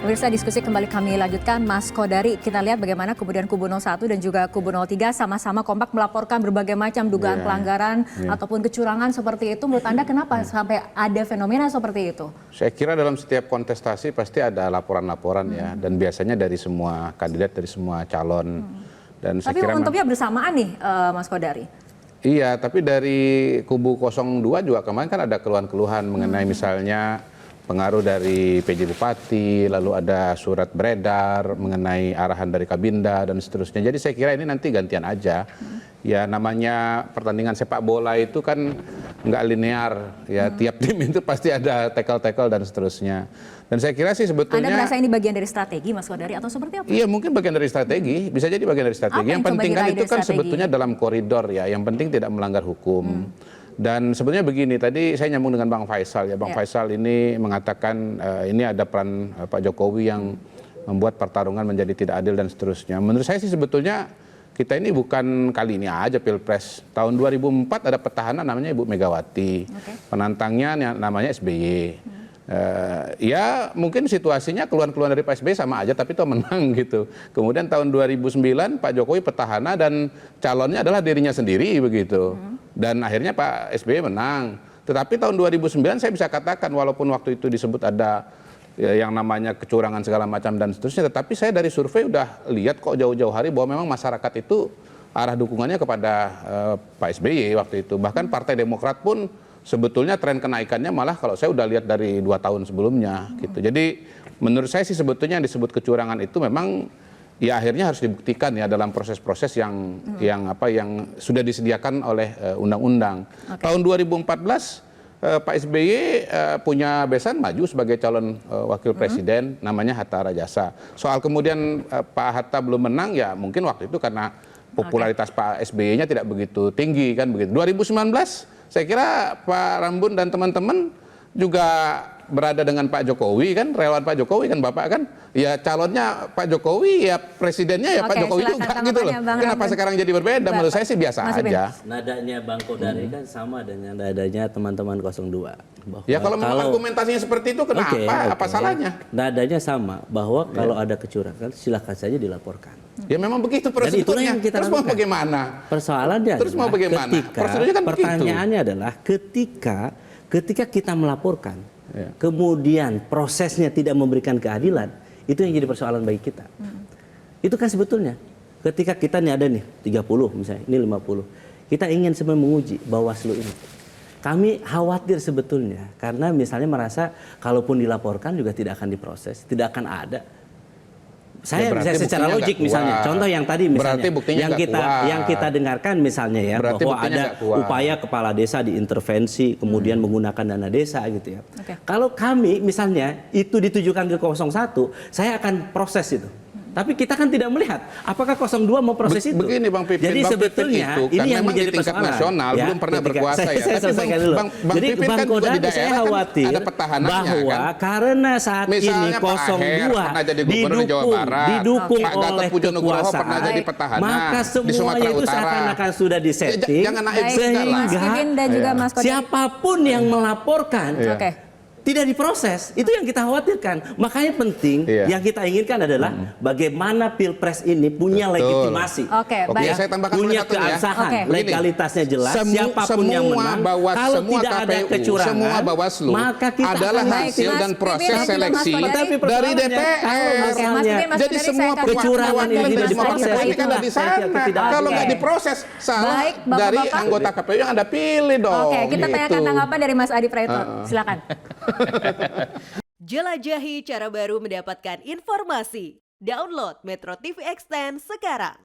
Pemirsa, diskusi kembali kami lanjutkan. Mas Kodari, kita lihat bagaimana kemudian kubu 01 dan juga kubu 03 sama-sama kompak melaporkan berbagai macam dugaan pelanggaran ataupun kecurangan seperti itu. Menurut Anda kenapa sampai ada fenomena seperti itu? Saya kira dalam setiap kontestasi pasti ada laporan-laporan ya, dan biasanya dari semua kandidat, dari semua calon. Dan saya Tapi kira momentumnya bersamaan nih, Mas Kodari. iya, tapi dari kubu 02 juga kemarin kan ada keluhan-keluhan mengenai misalnya pengaruh dari PJ Bupati, lalu ada surat beredar mengenai arahan dari Kabinda dan seterusnya. Jadi saya kira ini nanti gantian aja. Ya namanya pertandingan sepak bola itu kan nggak linear. Ya tiap tim itu pasti ada tackle-tackle dan seterusnya. Dan saya kira sih sebetulnya... Anda merasa ini bagian dari strategi, Mas Kodari, atau seperti apa? Iya, mungkin bagian dari strategi. Bisa jadi bagian dari strategi. Yang penting kan itu kan sebetulnya dalam koridor ya. Yang penting tidak melanggar hukum. Dan sebetulnya begini, tadi saya nyambung dengan Bang Faisal ya. Bang Faisal ini mengatakan ini ada peran Pak Jokowi yang membuat pertarungan menjadi tidak adil dan seterusnya. Menurut saya sih sebetulnya kita ini bukan kali ini aja Pilpres. Tahun 2004 ada petahana namanya Ibu Megawati. Penantangnya namanya SBY. Ya mungkin situasinya keluhan-keluhan dari Pak SBY sama aja tapi itu menang gitu. Kemudian tahun 2009 Pak Jokowi petahana dan calonnya adalah dirinya sendiri begitu. Dan akhirnya Pak SBY menang. Tetapi tahun 2009 saya bisa katakan walaupun waktu itu disebut ada yang namanya kecurangan segala macam dan seterusnya, tetapi saya dari survei udah lihat kok jauh-jauh hari bahwa memang masyarakat itu arah dukungannya kepada Pak SBY waktu itu. Bahkan Partai Demokrat pun sebetulnya tren kenaikannya malah kalau saya udah lihat dari 2 tahun sebelumnya gitu. Jadi menurut saya sih sebetulnya yang disebut kecurangan itu memang ya akhirnya harus dibuktikan ya dalam proses-proses yang sudah disediakan oleh undang-undang. Tahun 2014 Pak SBY punya besan maju sebagai calon wakil presiden namanya Hatta Rajasa. Soal kemudian Pak Hatta belum menang ya mungkin waktu itu karena popularitas Pak SBY-nya tidak begitu tinggi kan begitu. 2019 saya kira Pak Rambun dan teman-teman juga berada dengan Pak Jokowi kan, relawan Pak Jokowi kan Bapak kan, ya calonnya Pak Jokowi ya presidennya ya Pak Jokowi juga gitu loh. Kenapa sekarang jadi berbeda? Menurut saya sih biasa aja. Nadanya Bang Kodari kan sama dengan nadanya teman-teman 02. Ya kalau memang argumentasinya seperti itu kenapa? Apa salahnya? Nadanya sama bahwa kalau ada kecurangan silakan saja dilaporkan. Ya memang begitu prosedurnya. Terus mau bagaimana? Persoalannya terus mau bagaimana? Prosedurnya kan pertanyaannya adalah ketika kita melaporkan, kemudian prosesnya tidak memberikan keadilan, itu yang jadi persoalan bagi kita. Itu kan sebetulnya ketika kita nih ada nih 30 misalnya, ini 50. Kita ingin sebenarnya menguji Bawaslu ini. Kami khawatir sebetulnya karena misalnya merasa kalaupun dilaporkan juga tidak akan diproses, tidak akan ada. Saya bisa secara logik misalnya, contoh yang tadi misalnya, yang kita dengarkan misalnya ya, bahwa ada upaya kepala desa diintervensi, kemudian menggunakan dana desa gitu ya. Kalau kami misalnya itu ditujukan ke 01, saya akan proses itu. Tapi kita kan tidak melihat apakah 02 mau proses itu. Begini Bang Pipin, jadi sebetulnya itu, ini yang menjadi tingkat persoalan nasional ya, belum pernah berkuasa ya. Saya selesaikan dulu. Jadi Bang Kodari saya khawatir bahwa karena saat ini 02 didukung oleh kekuasaan, maka semuanya itu seakan-akan sudah disetting sehingga siapapun yang melaporkan tidak diproses, itu yang kita khawatirkan. Makanya penting, yang kita inginkan adalah bagaimana Pilpres ini punya legitimasi, punya keabsahan, legalitasnya jelas, siapapun yang menang. Kalau tidak ada kecurangan, maka kita adalah hasil dan proses seleksi dari DPR. Jadi semua kecurangan ini tidak diproses, kalau nggak diproses, salah dari anggota KPU yang Anda pilih dong. Oke, kita tanyakan tanggapan dari Mas Adi Praetno. Silakan. Jelajahi cara baru mendapatkan informasi. Download Metro TV Extend sekarang.